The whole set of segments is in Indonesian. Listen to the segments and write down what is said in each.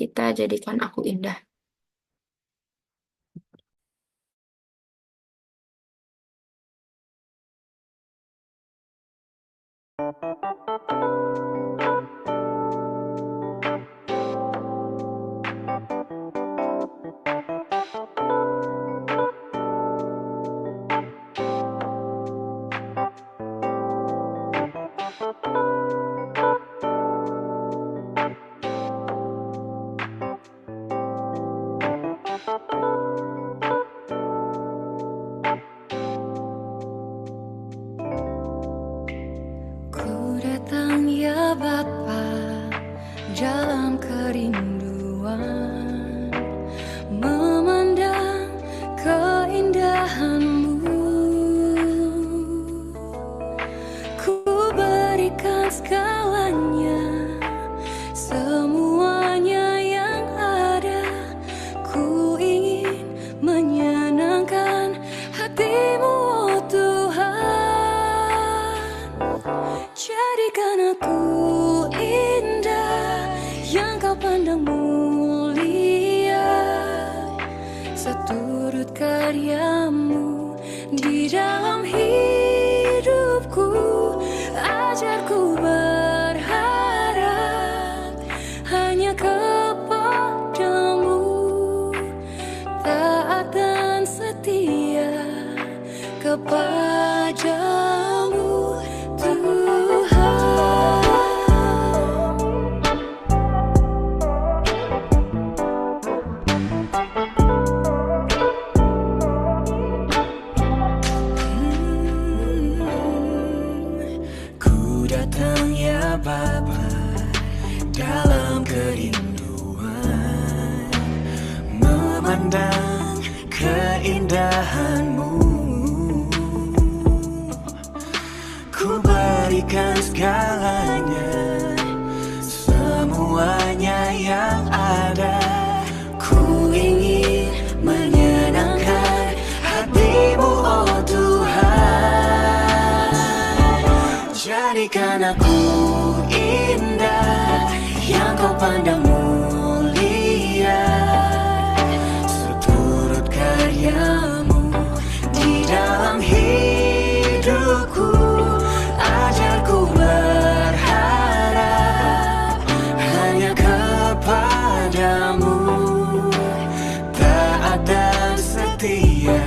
kita jadikan aku indah. Ku datang ya Bapa dalam kerinduan, memandang keindahan-Mu. Ku berikan segalanya, semuanya yang ada. Ku ingin menyenangkan hati-Mu, oh Tuhan. Jadikan aku indah yang Kau pandang mulia, seturut karya-Mu di dalam hidupku. Ajarku berharap hanya kepada-Mu, taat dan setia kepada-Mu, Tuhan. Ku datang ya Bapa dalam kerinduan, memandang keindahan-Mu. Ku berikan segalanya, semuanya yang ada. Ku ingin menyenangkan hati-Mu, oh Tuhan. Jadikan aku indah yang Kau pandang mulia, seturut karya-Mu di dalam hidupku. Ajarku berharap hanya kepada-Mu, taat dan setia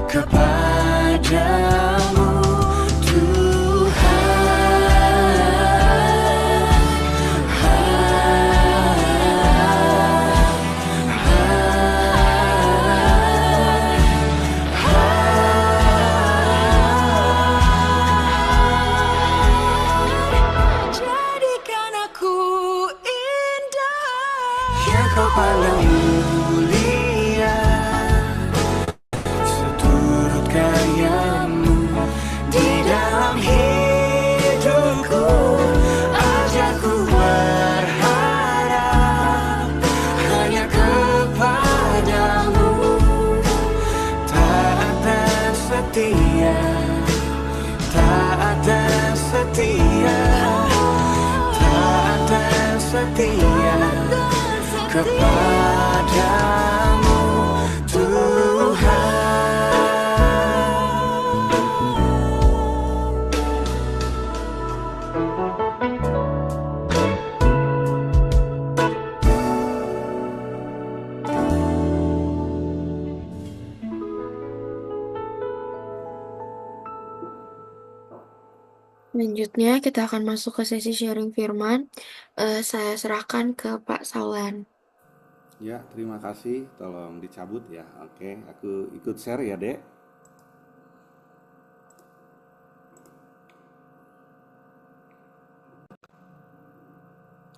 kepada-Mu, jadikan aku indah yang Kau pandang mulia, seturut karya-Mu di dalam hidupku. Ajarku berharap hanya kepada-Mu, taat dan setia, taat dan setia, taat dan setia kepada-Mu, Tuhan. Selanjutnya kita akan masuk ke sesi sharing firman. Saya serahkan ke Pak Saulan. Ya, terima kasih. Tolong dicabut ya. Oke, aku ikut share ya, Dek.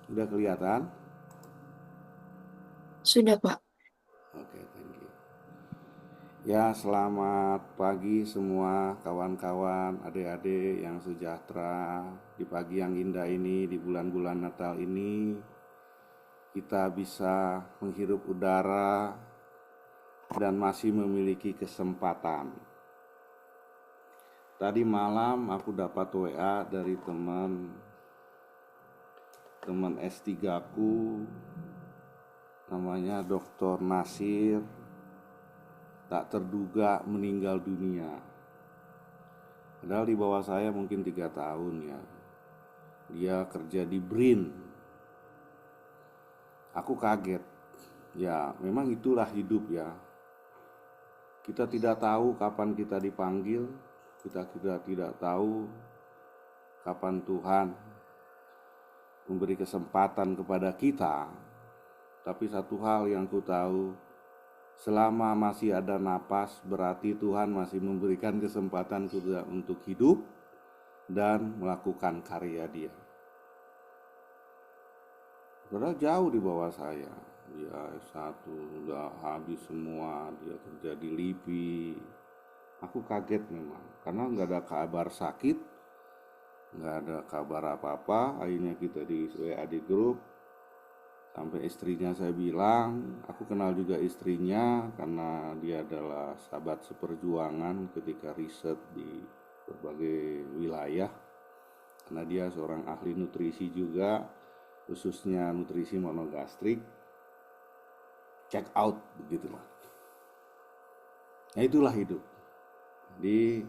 Udah kelihatan? Sudah, Pak. Oke, thank you. Ya, selamat pagi semua kawan-kawan, adik-adik yang sejahtera. Di pagi yang indah ini, di bulan-bulan Natal ini, kita bisa menghirup udara dan masih memiliki kesempatan. Tadi malam aku dapat WA dari teman S3 ku namanya Dr. Nasir tak terduga meninggal dunia. Padahal di bawah saya mungkin 3 tahun ya. Dia kerja di BRIN. Aku kaget. Ya memang itulah hidup ya. Kita tidak tahu kapan kita dipanggil. Kita tidak tahu kapan Tuhan memberi kesempatan kepada kita. Tapi satu hal yang ku tahu, selama masih ada napas, berarti Tuhan masih memberikan kesempatan kita untuk hidup dan melakukan karya Dia. Padahal jauh di bawah saya. Dia S1 udah habis semua, dia kerja di LIPI. Aku kaget memang, karena nggak ada kabar sakit, nggak ada kabar apa-apa. Akhirnya kita di WA di grup. Sampai istrinya saya bilang, aku kenal juga istrinya karena dia adalah sahabat seperjuangan ketika riset di berbagai wilayah. Karena dia seorang ahli nutrisi juga, khususnya nutrisi monogastrik. Check out begitulah. Nah itulah hidup. Jadi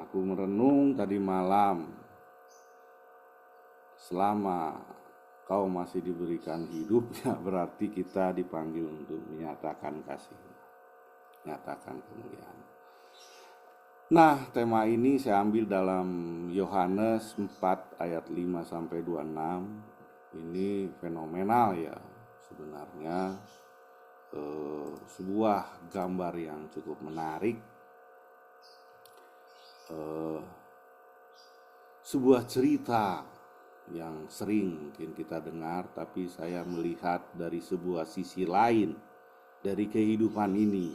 aku merenung tadi malam, selama kau masih diberikan hidup, ya berarti kita dipanggil untuk menyatakan kasih, menyatakan kemuliaan. Nah, tema ini saya ambil dalam Yohanes 4 ayat 5 sampai 26. Ini fenomenal ya sebenarnya, sebuah gambar yang cukup menarik, sebuah cerita yang sering mungkin kita dengar, tapi saya melihat dari sebuah sisi lain dari kehidupan ini.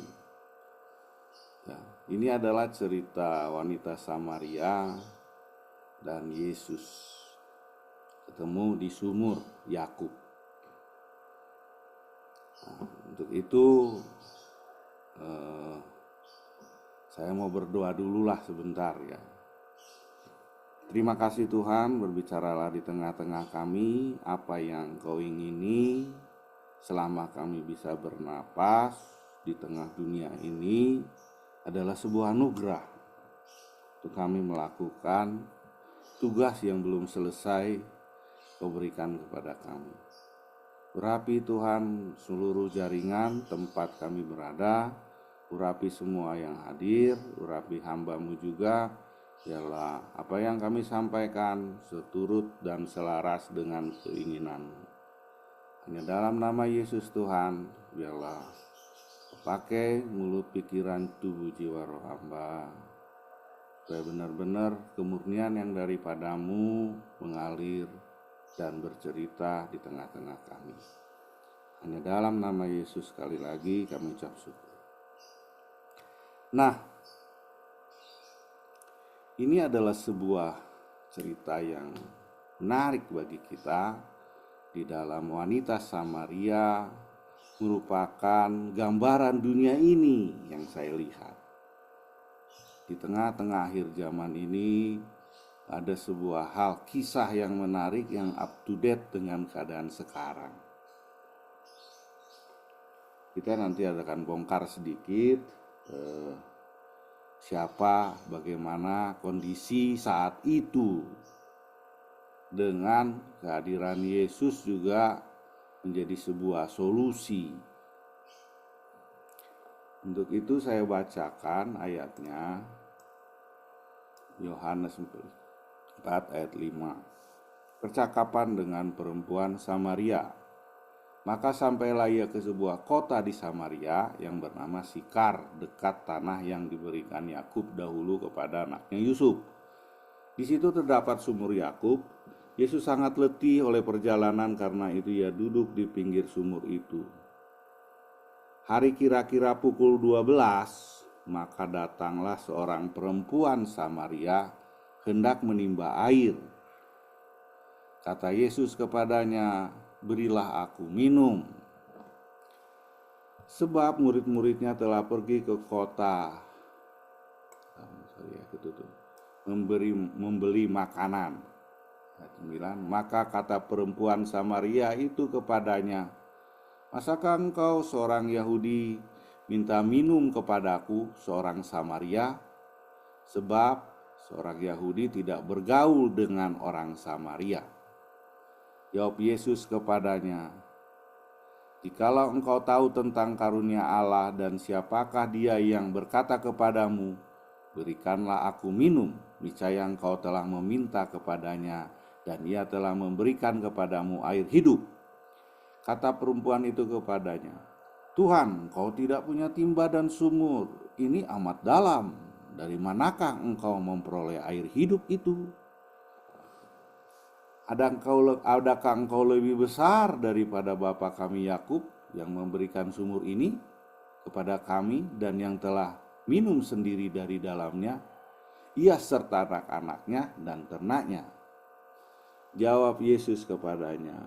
Ya, ini adalah cerita wanita Samaria dan Yesus ketemu di sumur Yakub. Nah, untuk itu saya mau berdoa dululah sebentar ya. Terima kasih Tuhan, berbicaralah di tengah-tengah kami apa yang Kau ingini selama kami bisa bernapas di tengah dunia ini adalah sebuah anugerah untuk kami melakukan tugas yang belum selesai Kau berikan kepada kami. Urapi Tuhan seluruh jaringan tempat kami berada, urapi semua yang hadir, urapi hamba-Mu juga. Biarlah apa yang kami sampaikan seturut dan selaras dengan keinginan-Mu. Hanya dalam nama Yesus Tuhan, biarlah pakai mulut, pikiran, tubuh, jiwa, roh hamba, supaya benar-benar kemurnian yang daripada-Mu mengalir dan bercerita di tengah-tengah kami. Hanya dalam nama Yesus sekali lagi kami ucap syukur. Nah, ini adalah sebuah cerita yang menarik bagi kita. Di dalam wanita Samaria merupakan gambaran dunia ini yang saya lihat. Di tengah-tengah akhir zaman ini ada sebuah hal, kisah yang menarik yang up to date dengan keadaan sekarang. Kita nanti akan bongkar sedikit siapa, bagaimana kondisi saat itu. Dengan kehadiran Yesus juga menjadi sebuah solusi. Untuk itu saya bacakan ayatnya, Yohanes 4 ayat 5. Percakapan dengan perempuan Samaria. Maka sampailah ia ke sebuah kota di Samaria yang bernama Sikar, dekat tanah yang diberikan Yakub dahulu kepada anaknya Yusuf. Di situ terdapat sumur Yakub. Yesus sangat letih oleh perjalanan, karena itu ia duduk di pinggir sumur itu. Hari kira-kira pukul 12, maka datanglah seorang perempuan Samaria hendak menimba air. Kata Yesus kepadanya, "Berilah aku minum." Sebab murid-muridnya telah pergi ke kota membeli makanan. Ayat 9, maka kata perempuan Samaria itu kepadanya, Masakah engkau seorang Yahudi minta minum kepadaku seorang Samaria? Sebab seorang Yahudi tidak bergaul dengan orang Samaria. Jawab Yesus kepadanya, jikalau engkau tahu tentang karunia Allah dan siapakah dia yang berkata kepadamu, berikanlah aku minum, niscaya engkau telah meminta kepadanya dan ia telah memberikan kepadamu air hidup. Kata perempuan itu kepadanya, Tuhan, engkau tidak punya timba dan sumur, ini amat dalam. Dari manakah engkau memperoleh air hidup itu? Adakah engkau lebih besar daripada bapa kami Yakub yang memberikan sumur ini kepada kami dan yang telah minum sendiri dari dalamnya, ia serta anak-anaknya dan ternaknya? Jawab Yesus kepadanya,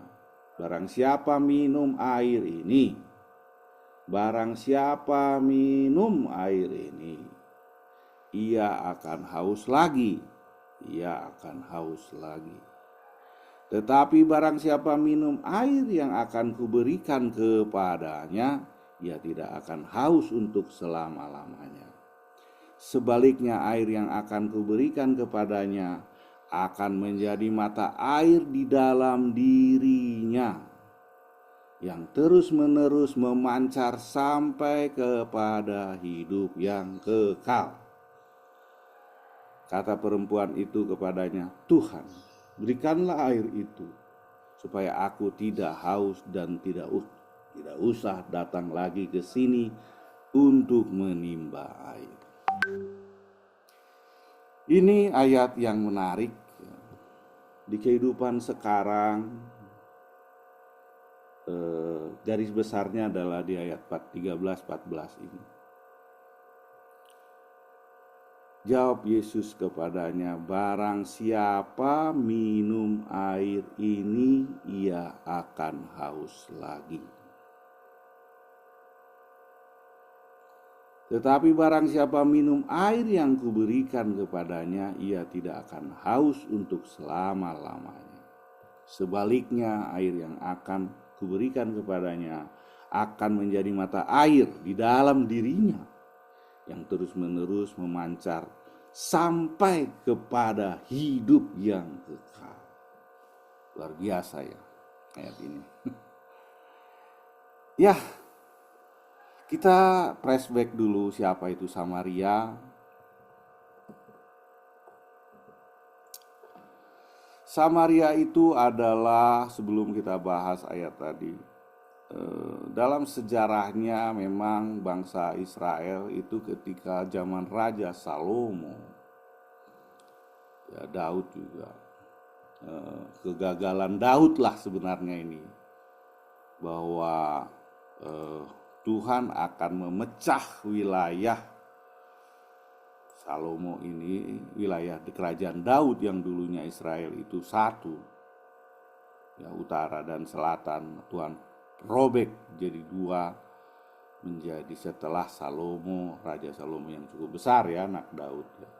barang siapa minum air ini, ia akan haus lagi. Tetapi barang siapa minum air yang akan kuberikan kepadanya, ia tidak akan haus untuk selama-lamanya. Sebaliknya air yang akan kuberikan kepadanya akan menjadi mata air di dalam dirinya, yang terus-menerus memancar sampai kepada hidup yang kekal. Kata perempuan itu kepadanya, Tuhan, berikanlah air itu, supaya aku tidak haus dan tidak usah datang lagi ke sini untuk menimba air. Ini ayat yang menarik. Di kehidupan sekarang, garis besarnya adalah di ayat 13-14 ini. Jawab Yesus kepadanya, barang siapa minum air ini, ia akan haus lagi. Tetapi barang siapa minum air yang kuberikan kepadanya, ia tidak akan haus untuk selama-lamanya. Sebaliknya air yang akan kuberikan kepadanya akan menjadi mata air di dalam dirinya, yang terus-menerus memancar sampai kepada hidup yang kekal. Luar biasa ya ayat ini. Ya, kita flashback dulu siapa itu Samaria. Samaria itu adalah, sebelum kita bahas ayat tadi, dalam sejarahnya memang bangsa Israel itu ketika zaman Raja Salomo, ya Daud juga, kegagalan Daud lah sebenarnya ini, bahwa Tuhan akan memecah wilayah Salomo ini, wilayah di kerajaan Daud yang dulunya Israel itu satu, ya utara dan selatan, Tuhan robek jadi dua, menjadi setelah Salomo, Raja Salomo yang cukup besar ya, anak Daud ya.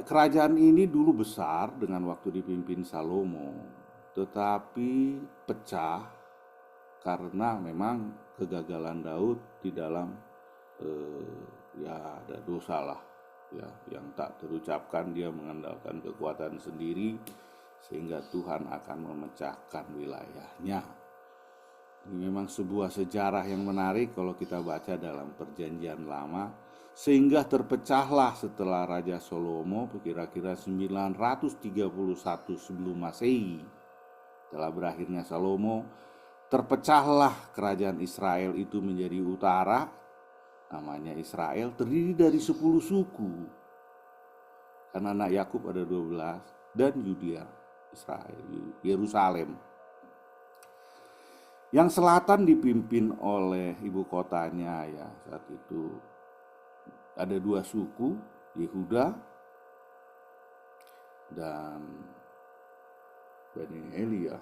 Kerajaan ini dulu besar dengan waktu dipimpin Salomo, tetapi pecah karena memang kegagalan Daud di dalam ya ada dosa lah ya, yang tak terucapkan. Dia mengandalkan kekuatan sendiri sehingga Tuhan akan memecahkan wilayahnya. Ini memang sebuah sejarah yang menarik kalau kita baca dalam Perjanjian Lama, sehingga terpecahlah setelah Raja Salomo kira-kira 931 sebelum Masehi. Setelah berakhirnya Salomo, terpecahlah kerajaan Israel itu menjadi utara, namanya Israel, terdiri dari 10 suku. Karena anak Yakub ada 12, dan Yudea, Israel, Yerusalem. Yang selatan dipimpin oleh ibu kotanya ya saat itu ada 2 suku, Yehuda dan Bani Eli ya,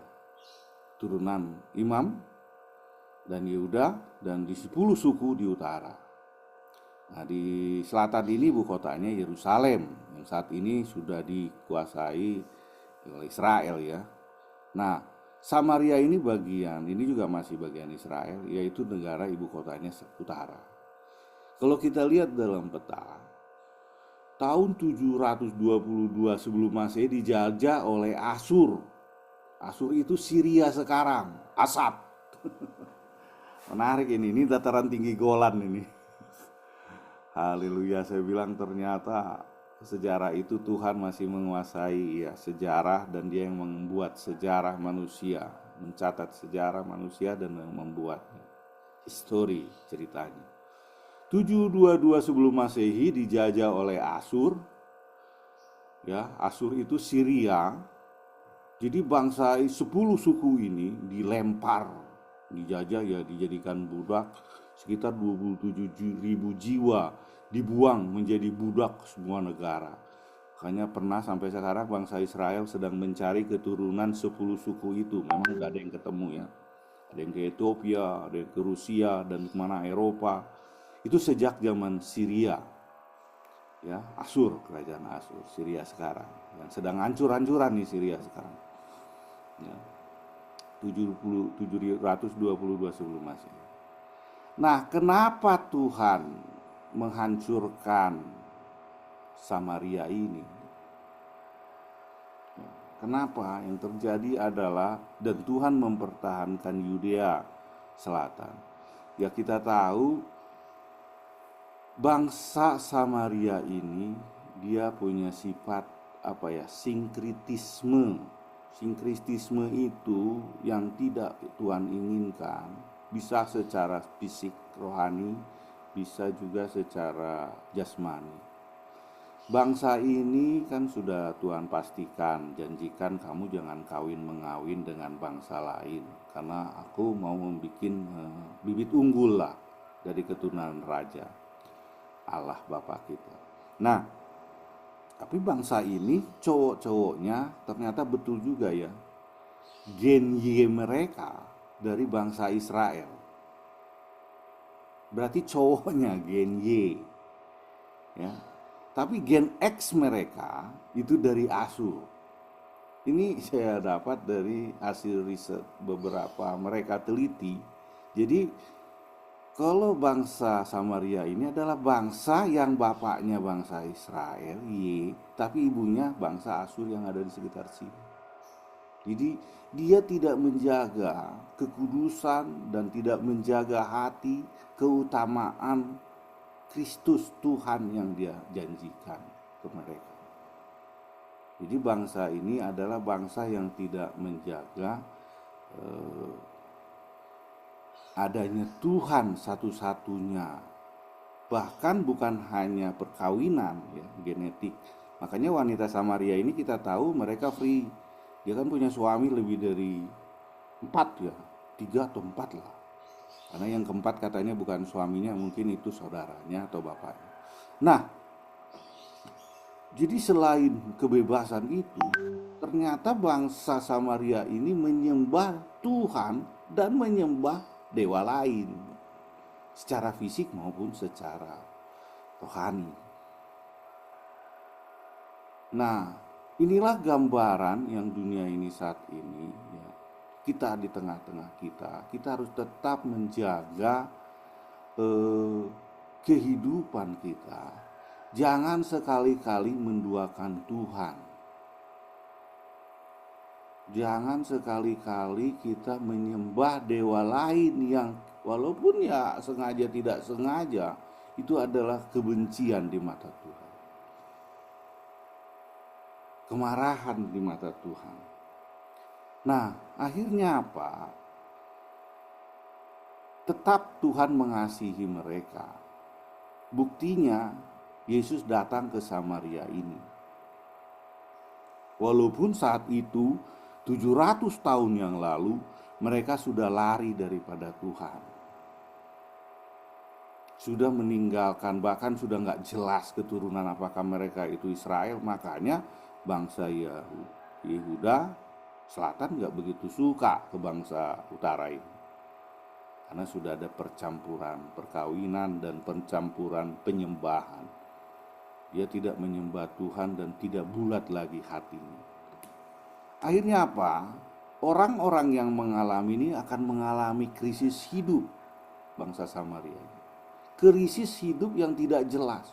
turunan Imam dan Yehuda, dan di 10 suku di utara. Nah, di selatan ini ibu kotanya Yerusalem yang saat ini sudah dikuasai oleh Israel ya. Nah, Samaria ini juga masih bagian Israel, yaitu negara ibu kotanya utara. Kalau kita lihat dalam peta, tahun 722 sebelum Masehi dijajah oleh Asyur. Asyur itu Syria sekarang, Asad. Menarik ini dataran tinggi Golan ini. Haleluya, saya bilang ternyata sejarah itu Tuhan masih menguasai ya sejarah, dan Dia yang membuat sejarah manusia, mencatat sejarah manusia dan membuatnya. Histori ceritanya. 722 sebelum Masehi dijajah oleh Asyur. Ya, Asyur itu Syria. Jadi bangsa 10 suku ini dilempar, dijajah ya, dijadikan budak, sekitar 27.000 jiwa dibuang menjadi budak semua negara. Makanya pernah sampai sekarang bangsa Israel sedang mencari keturunan 10 suku itu. Memang gak ada yang ketemu ya. Ada yang ke Ethiopia, ada yang ke Rusia, dan kemana Eropa. Itu sejak zaman Syria. Ya, Asyur, kerajaan Asyur, Syria sekarang. Yang sedang hancur-hancuran nih Syria sekarang. Ya. 722 sebelum Masehi. Nah, kenapa Tuhan menghancurkan Samaria ini? Kenapa? Yang terjadi adalah, dan Tuhan mempertahankan Yudea Selatan. Ya, kita tahu bangsa Samaria ini dia punya sifat sinkritisme. Sinkritisme itu yang tidak Tuhan inginkan, bisa secara fisik rohani, bisa juga secara jasmani. Bangsa ini kan sudah Tuhan pastikan, janjikan kamu jangan kawin-mengawin dengan bangsa lain, karena aku mau membuat bibit unggul lah dari keturunan raja Allah Bapa kita. Nah, tapi bangsa ini cowok-cowoknya ternyata betul juga ya, gen Y mereka dari bangsa Israel. Berarti cowoknya gen Y ya. Tapi gen X mereka itu dari Asyur. Ini saya dapat dari hasil riset beberapa mereka teliti. Jadi kalau bangsa Samaria ini adalah bangsa yang bapaknya bangsa Israel, Y, tapi ibunya bangsa Asyur yang ada di sekitar sini. Jadi dia tidak menjaga kekudusan dan tidak menjaga hati keutamaan Kristus Tuhan yang dia janjikan ke mereka. Jadi bangsa ini adalah bangsa yang tidak menjaga adanya Tuhan satu-satunya. Bahkan bukan hanya perkawinan ya, genetik. Makanya wanita Samaria ini kita tahu mereka free. Dia kan punya suami lebih dari 4 ya, 3 atau 4 lah. Karena yang keempat katanya bukan suaminya, mungkin itu saudaranya atau bapaknya. Nah, jadi selain kebebasan itu, ternyata bangsa Samaria ini menyembah Tuhan dan menyembah dewa lain, secara fisik maupun secara rohani. Nah, inilah gambaran yang dunia ini saat ini ya, kita di tengah-tengah kita harus tetap menjaga kehidupan kita. Jangan sekali-kali menduakan Tuhan. Jangan sekali-kali kita menyembah dewa lain yang walaupun ya sengaja tidak sengaja, itu adalah kebencian di mata Tuhan. Kemarahan di mata Tuhan. Nah, akhirnya apa? Tetap Tuhan mengasihi mereka. Buktinya Yesus datang ke Samaria ini. Walaupun saat itu 700 tahun yang lalu mereka sudah lari daripada Tuhan. Sudah meninggalkan, bahkan sudah gak jelas keturunan apakah mereka itu Israel. Makanya bangsa Yehuda Selatan gak begitu suka ke bangsa utara ini. Karena sudah ada percampuran perkawinan dan pencampuran penyembahan. Dia tidak menyembah Tuhan dan tidak bulat lagi hatinya. Akhirnya apa? orang-orang yang mengalami ini akan mengalami krisis hidup, bangsa Samaria. Krisis hidup yang tidak jelas.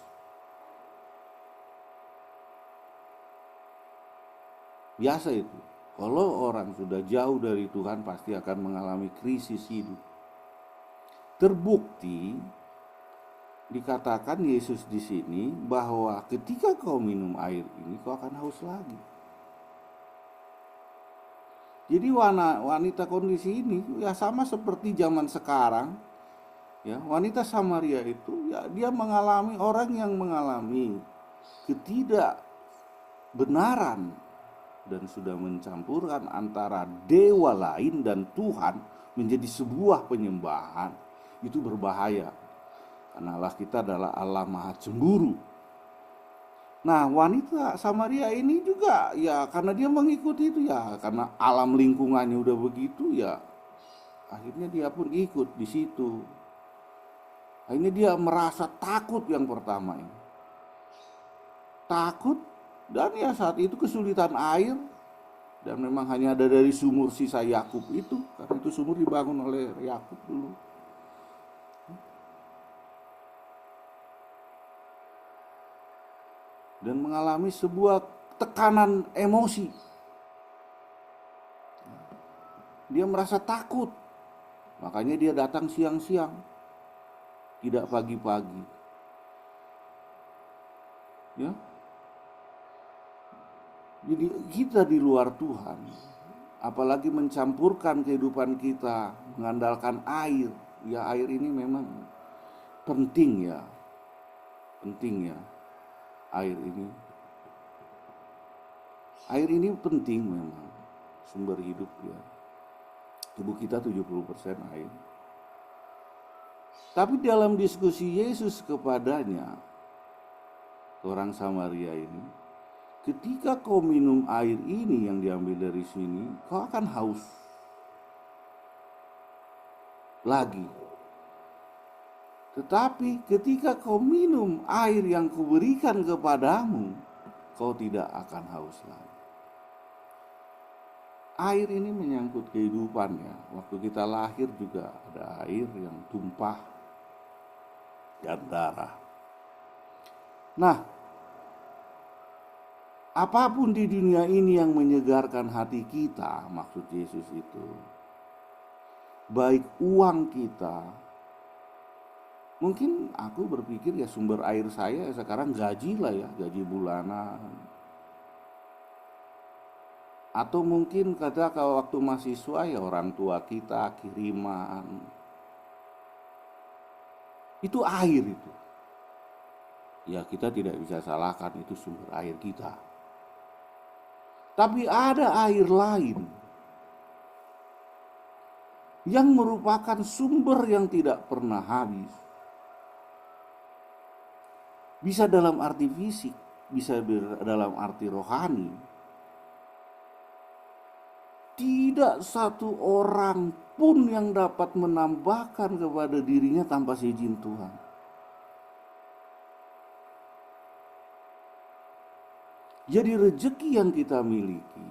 Biasa itu. Kalau orang sudah jauh dari Tuhan pasti akan mengalami krisis hidup. Terbukti dikatakan Yesus di sini bahwa ketika kau minum air ini kau akan haus lagi. Jadi wanita kondisi ini ya sama seperti zaman sekarang. Ya, wanita Samaria itu ya dia mengalami, orang yang mengalami ketidakbenaran dan sudah mencampurkan antara dewa lain dan Tuhan menjadi sebuah penyembahan, itu berbahaya. Karena Allah kita adalah Allah Maha Cemburu. Nah, wanita Samaria ini juga ya karena dia mengikuti itu ya, karena alam lingkungannya udah begitu ya, akhirnya dia pun ikut di situ. Akhirnya dia merasa takut yang pertama ini. Takut, dan ya saat itu kesulitan air, dan memang hanya ada dari sumur sisa Yakub itu, karena itu sumur dibangun oleh Yakub dulu. Dan mengalami sebuah tekanan emosi. Dia merasa takut, makanya dia datang siang-siang, tidak pagi-pagi. Ya, jadi kita di luar Tuhan, apalagi mencampurkan kehidupan kita mengandalkan air. Ya, air ini memang penting ya, air ini penting memang, sumber hidup ya. Tubuh kita 70% air. Tapi dalam diskusi Yesus kepadanya, orang Samaria ini, ketika kau minum air ini yang diambil dari sini, kau akan haus lagi. Tetapi ketika kau minum air yang kuberikan kepadamu, kau tidak akan haus lagi. Air ini menyangkut kehidupan ya. Waktu kita lahir juga ada air yang tumpah dan darah. Nah, apapun di dunia ini yang menyegarkan hati kita, maksud Yesus itu, baik uang kita, mungkin aku berpikir ya sumber air saya sekarang gaji lah ya, gaji bulanan. Atau mungkin kata kalau waktu mahasiswa ya orang tua kita kiriman. Itu air itu. Ya kita tidak bisa salahkan itu sumber air kita. Tapi ada air lain yang merupakan sumber yang tidak pernah habis. Bisa dalam arti fisik, bisa dalam arti rohani. Tidak satu orang pun yang dapat menambahkan kepada dirinya tanpa seizin Tuhan. Jadi rezeki yang kita miliki,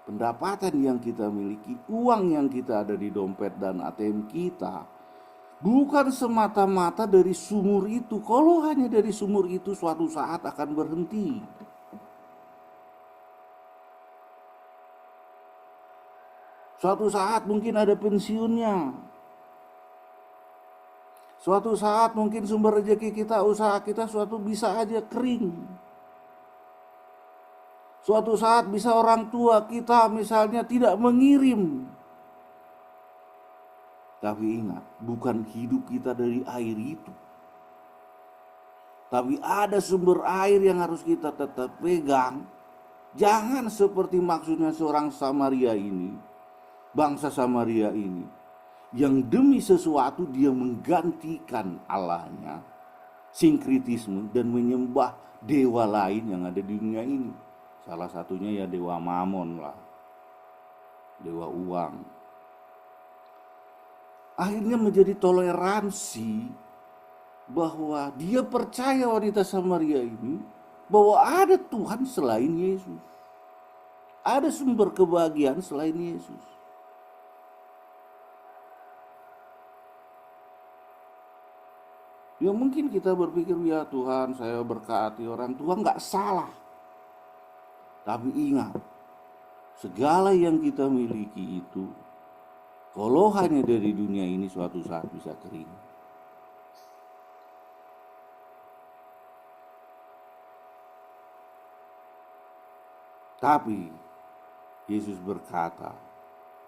pendapatan yang kita miliki, uang yang kita ada di dompet dan ATM kita, bukan semata-mata dari sumur itu. Kalau hanya dari sumur itu suatu saat akan berhenti. Suatu saat mungkin ada pensiunnya. Suatu saat mungkin sumber rezeki kita, usaha kita suatu bisa aja kering. Suatu saat bisa orang tua kita misalnya tidak mengirim. Tapi ingat, bukan hidup kita dari air itu. Tapi ada sumber air yang harus kita tetap pegang. Jangan seperti maksudnya seorang Samaria ini, bangsa Samaria ini, yang demi sesuatu dia menggantikan Allahnya, sinkritisme, dan menyembah dewa lain yang ada di dunia ini. Salah satunya ya dewa Mamon lah, dewa uang. Akhirnya menjadi toleransi bahwa dia percaya wanita Samaria ini bahwa ada Tuhan selain Yesus. ada sumber kebahagiaan selain Yesus. Ya mungkin kita berpikir, ya Tuhan saya berkati orang tua, nggak salah. Tapi ingat, segala yang kita miliki itu, kalau hanya dari dunia ini suatu saat bisa kering. Tapi Yesus berkata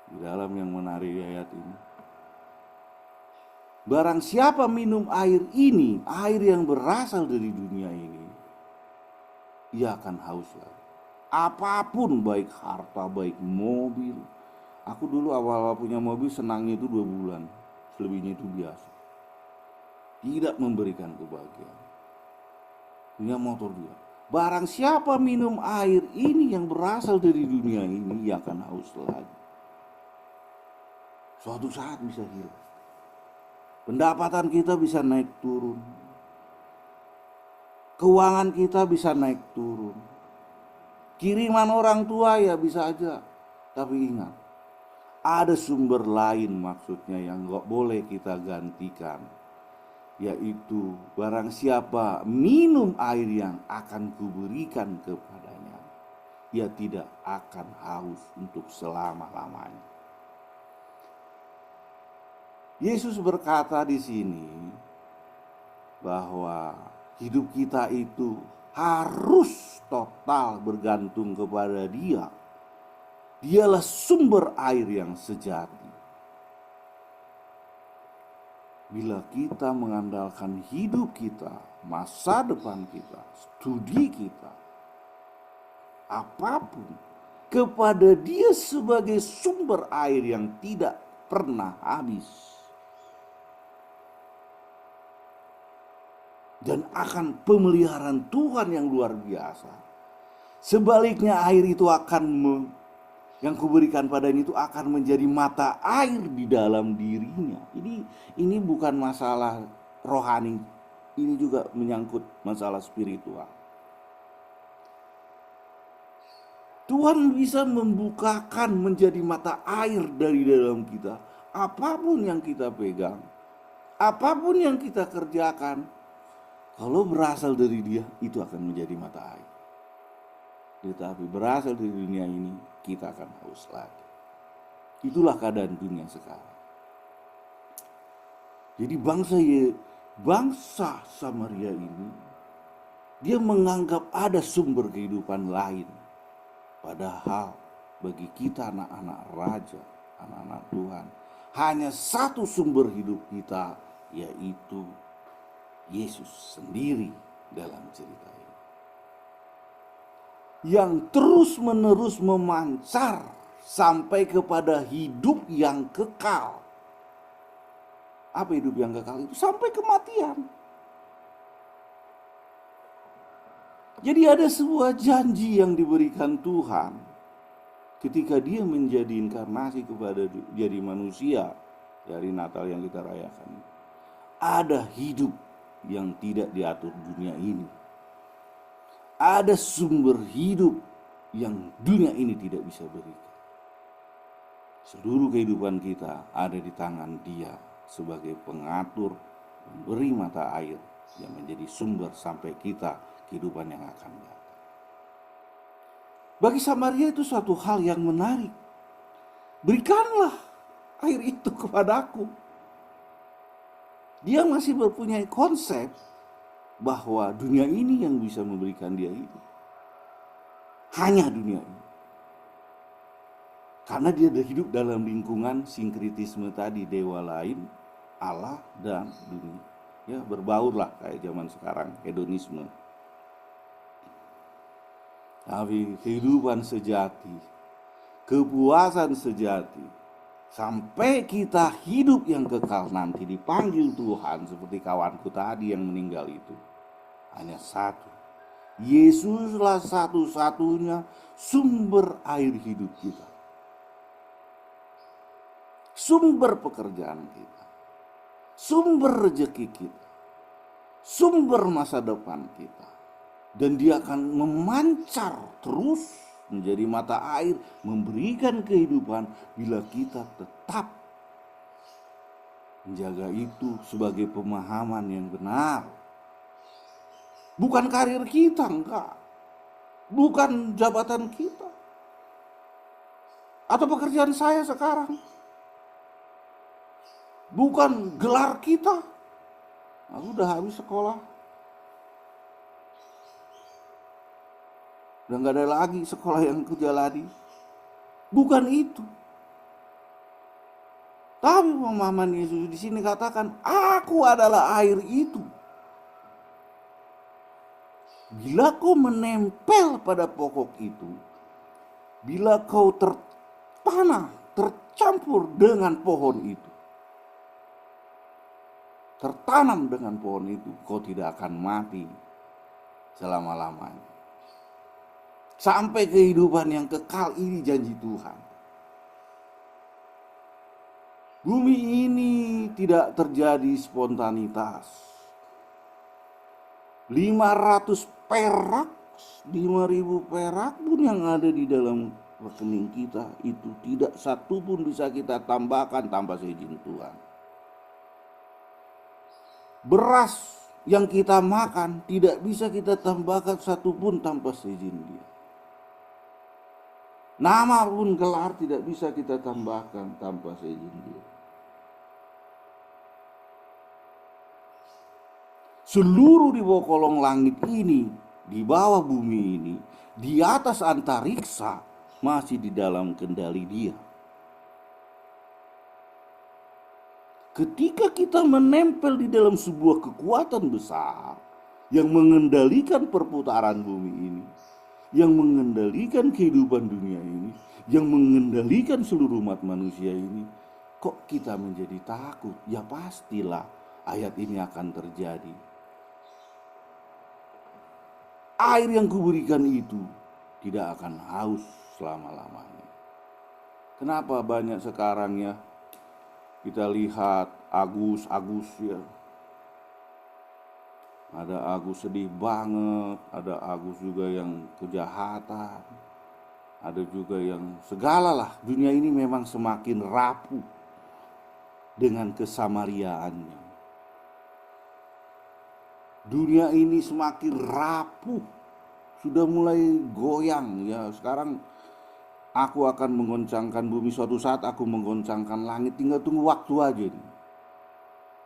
di dalam yang menarik ayat ini, barang siapa minum air ini, air yang berasal dari dunia ini, ia akan haus lagi. Apapun, baik harta, baik mobil. Aku dulu awal-awal punya mobil senangnya itu 2 bulan, selebihnya itu biasa. Tidak memberikan kebahagiaan. Punya motor juga. Barang siapa minum air ini yang berasal dari dunia ini, ia akan haus lagi. Suatu saat bisa hilang. Pendapatan kita bisa naik turun. Keuangan kita bisa naik turun. Kiriman orang tua ya bisa aja. Tapi ingat, ada sumber lain maksudnya yang gak boleh kita gantikan. Yaitu barang siapa minum air yang akan kuberikan kepadanya, ia tidak akan haus untuk selama-lamanya. Yesus berkata di sini bahwa hidup kita itu harus total bergantung kepada Dia. Dialah sumber air yang sejati. Bila kita mengandalkan hidup kita, masa depan kita, studi kita, apapun, kepada Dia sebagai sumber air yang tidak pernah habis, dan akan pemeliharaan Tuhan yang luar biasa. Sebaliknya air itu yang kuberikan padanya itu akan menjadi mata air di dalam dirinya. Ini bukan masalah rohani, ini juga menyangkut masalah spiritual. Tuhan bisa membukakan menjadi mata air dari dalam kita. Apapun yang kita pegang, apapun yang kita kerjakan, kalau berasal dari Dia, itu akan menjadi mata air. Tetapi berasal dari dunia ini, kita akan haus lagi. Itulah keadaan dunia sekarang. Jadi bangsa Samaria ini, dia menganggap ada sumber kehidupan lain. Padahal bagi kita anak-anak raja, anak-anak Tuhan, hanya satu sumber hidup kita, yaitu Yesus sendiri dalam cerita ini. Yang terus-menerus memancar sampai kepada hidup yang kekal. Apa hidup yang kekal itu? Sampai kematian. Jadi ada sebuah janji yang diberikan Tuhan ketika Dia menjadi inkarnasi kepada jadi manusia dari Natal yang kita rayakan. Ada hidup yang tidak diatur dunia ini. Ada sumber hidup yang dunia ini tidak bisa berikan. Seluruh kehidupan kita ada di tangan Dia sebagai pengatur, memberi mata air yang menjadi sumber sampai kita kehidupan yang akan datang. Bagi Samaria itu suatu hal yang menarik. Berikanlah air itu kepadaku. Dia masih mempunyai konsep bahwa dunia ini yang bisa memberikan dia itu. Hanya dunia ini. Karena dia hidup dalam lingkungan sinkritisme tadi, dewa lain, Allah dan dunia. Ya, berbaurlah kayak zaman sekarang, hedonisme. Tapi kehidupan sejati, kepuasan sejati, sampai kita hidup yang kekal nanti dipanggil Tuhan seperti kawanku tadi yang meninggal itu. Hanya satu. Yesuslah satu-satunya sumber air hidup kita. Sumber pekerjaan kita. Sumber rezeki kita. Sumber masa depan kita. Dan Dia akan memancar terus menjadi mata air, memberikan kehidupan bila kita tetap menjaga itu sebagai pemahaman yang benar. Bukan karir kita, enggak. Bukan jabatan kita. Atau pekerjaan saya sekarang. Bukan gelar kita. Aku udah habis sekolah. Udah gak ada lagi sekolah yang kujalani. Bukan itu. Tapi pemahaman Yesus di sini katakan, aku adalah air itu. Bila kau menempel pada pokok itu, bila kau tertanam, tercampur dengan pohon itu, tertanam dengan pohon itu, kau tidak akan mati selama-lamanya. Sampai kehidupan yang kekal ini janji Tuhan. Bumi ini tidak terjadi spontanitas. 500 perak, 5.000 perak pun yang ada di dalam rekening kita itu tidak satu pun bisa kita tambahkan tanpa seizin Tuhan. Beras yang kita makan tidak bisa kita tambahkan satu pun tanpa seizin Dia. Nama pun gelar tidak bisa kita tambahkan tanpa seizin Dia. Seluruh di bawah kolong langit ini, di bawah bumi ini, di atas antariksa masih di dalam kendali Dia. Ketika kita menempel di dalam sebuah kekuatan besar yang mengendalikan perputaran bumi ini, yang mengendalikan kehidupan dunia ini, yang mengendalikan seluruh umat manusia ini, kok kita menjadi takut? Ya pastilah ayat ini akan terjadi. Air yang kuberikan itu tidak akan haus selama-lamanya. Kenapa banyak sekarang ya kita lihat Agus ya. Ada Agus sedih banget, ada Agus juga yang kejahatan, ada juga yang segalalah. Dunia ini memang semakin rapuh dengan kesamariaannya. Dunia ini semakin rapuh, sudah mulai goyang ya. Sekarang aku akan menggoncangkan bumi, suatu saat aku menggoncangkan langit, tinggal tunggu waktu aja nih.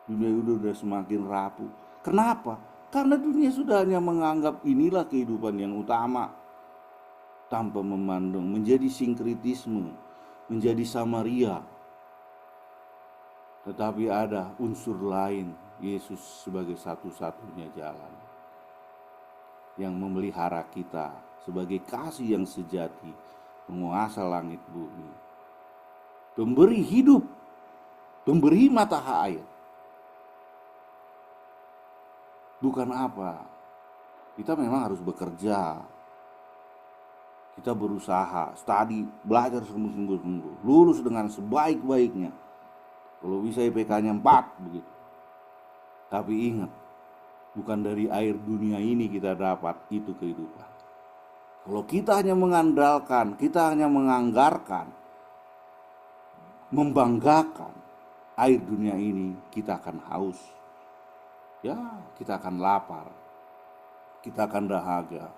Dunia udah semakin rapuh. Kenapa? Karena dunia sudah hanya menganggap inilah kehidupan yang utama, tanpa memandang menjadi sinkritisme, menjadi Samaria. Tetapi ada unsur lain, Yesus sebagai satu-satunya jalan yang memelihara kita sebagai kasih yang sejati, penguasa langit bumi, pemberi hidup, pemberi mata air. Bukan apa, kita memang harus bekerja, kita berusaha, study, belajar sungguh-sungguh, lulus dengan sebaik-baiknya. Kalau bisa IPK-nya 4 begitu. Tapi ingat, bukan dari air dunia ini kita dapat itu kehidupan. Kalau kita hanya mengandalkan, kita hanya menganggarkan, membanggakan air dunia ini, kita akan haus. Ya, kita akan lapar, kita akan dahaga.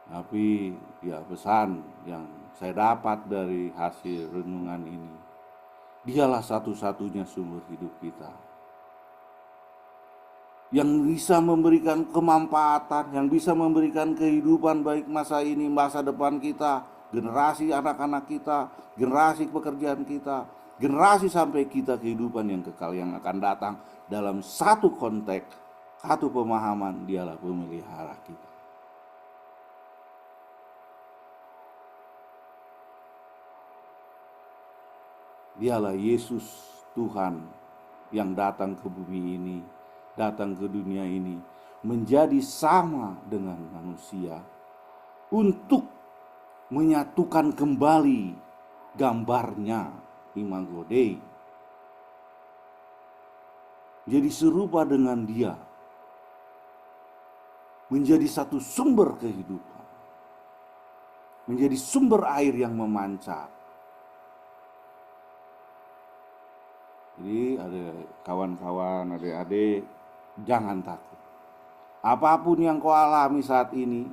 Tapi ya pesan yang saya dapat dari hasil renungan ini, Dialah satu-satunya sumber hidup kita, yang bisa memberikan kemanfaatan, yang bisa memberikan kehidupan baik masa ini, masa depan kita, generasi anak-anak kita, generasi pekerjaan kita, generasi sampai kita kehidupan yang kekal yang akan datang. Dalam satu konteks, satu pemahaman, Dialah pemelihara kita. Dialah Yesus Tuhan yang datang ke bumi ini, datang ke dunia ini, menjadi sama dengan manusia untuk menyatukan kembali gambarnya, Imago Dei. Jadi serupa dengan Dia. menjadi satu sumber kehidupan, menjadi sumber air yang memancar. Jadi ada kawan-kawan, adik-adik, jangan takut. Apapun yang kau alami saat ini,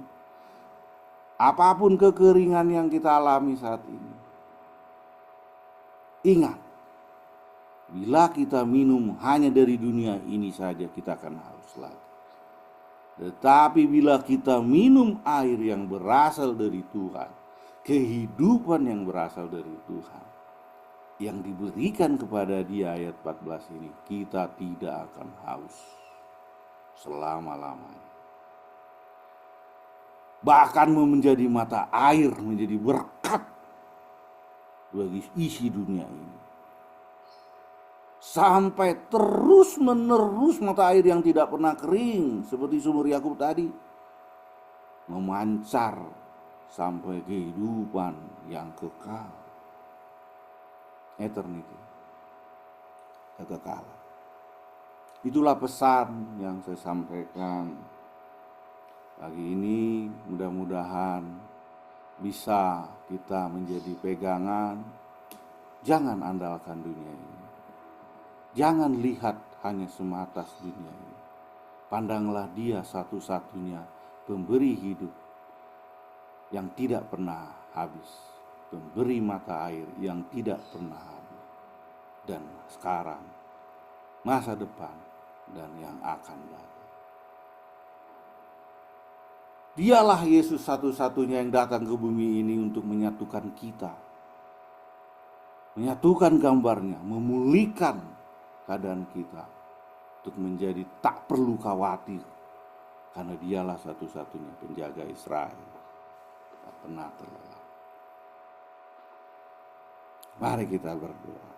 apapun kekeringan yang kita alami saat ini, ingat, bila kita minum hanya dari dunia ini saja, kita akan haus lagi. Tetapi bila kita minum air yang berasal dari Tuhan, kehidupan yang berasal dari Tuhan, yang diberikan kepada dia, ayat 14 ini, kita tidak akan haus selama-lamanya. Bahkan menjadi mata air, menjadi berkat bagi isi dunia ini. Sampai terus menerus mata air yang tidak pernah kering, seperti sumur Yakub tadi, memancar sampai kehidupan yang kekal. Eternity, kekekalan. Itulah pesan yang saya sampaikan pagi ini. Mudah-mudahan bisa kita menjadi pegangan. Jangan andalkan dunia ini. Jangan lihat hanya semata dunia ini. Pandanglah dia satu-satunya pemberi hidup yang tidak pernah habis, pemberi mata air yang tidak pernah habis, dan sekarang, masa depan, dan yang akan datang. Dialah Yesus satu-satunya yang datang ke bumi ini untuk menyatukan kita, menyatukan gambarnya, memulihkan keadaan kita, untuk menjadi tak perlu khawatir, karena dialah satu-satunya penjaga Israel, tak pernah terlelap. Mari kita berdoa.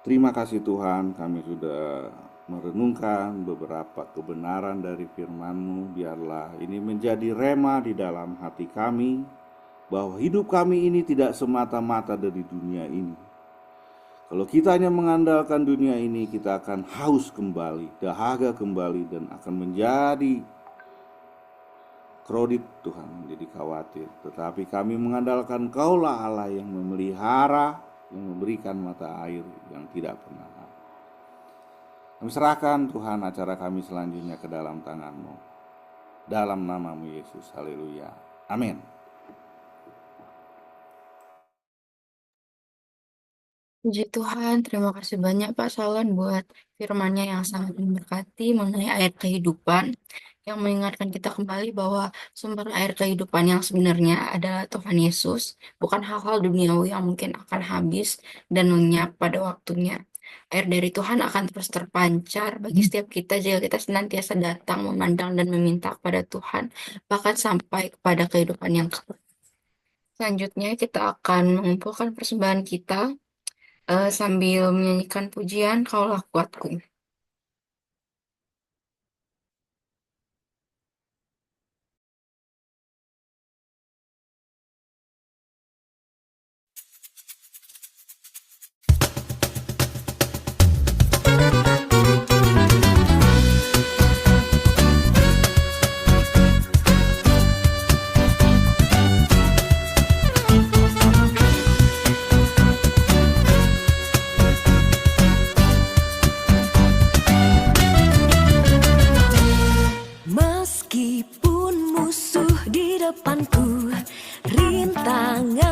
Terima kasih Tuhan, kami sudah merenungkan beberapa kebenaran dari firman-Mu. Biarlah ini menjadi rema di dalam hati kami, bahwa hidup kami ini tidak semata-mata dari dunia ini. Kalau kita hanya mengandalkan dunia ini, kita akan haus kembali, dahaga kembali, dan akan menjadi kredit Tuhan, menjadi khawatir. Tetapi kami mengandalkan Kaulah Allah yang memelihara, yang memberikan mata air yang tidak pernah habis. Kami serahkan Tuhan acara kami selanjutnya ke dalam tangan-Mu. Dalam nama-Mu Yesus, haleluya, amin. Puji Tuhan, terima kasih banyak Pak Salon buat firman-Nya yang sangat memberkati mengenai air kehidupan, yang mengingatkan kita kembali bahwa sumber air kehidupan yang sebenarnya adalah Tuhan Yesus, bukan hal-hal duniawi yang mungkin akan habis dan lenyap pada waktunya. Air dari Tuhan akan terus terpancar bagi setiap kita jika kita senantiasa datang, memandang dan meminta kepada Tuhan, bahkan sampai kepada kehidupan yang kekal. Selanjutnya kita akan mengumpulkan persembahan kita sambil menyanyikan pujian Kaulah Kuatku. Meskipun musuh di depanku, rintangan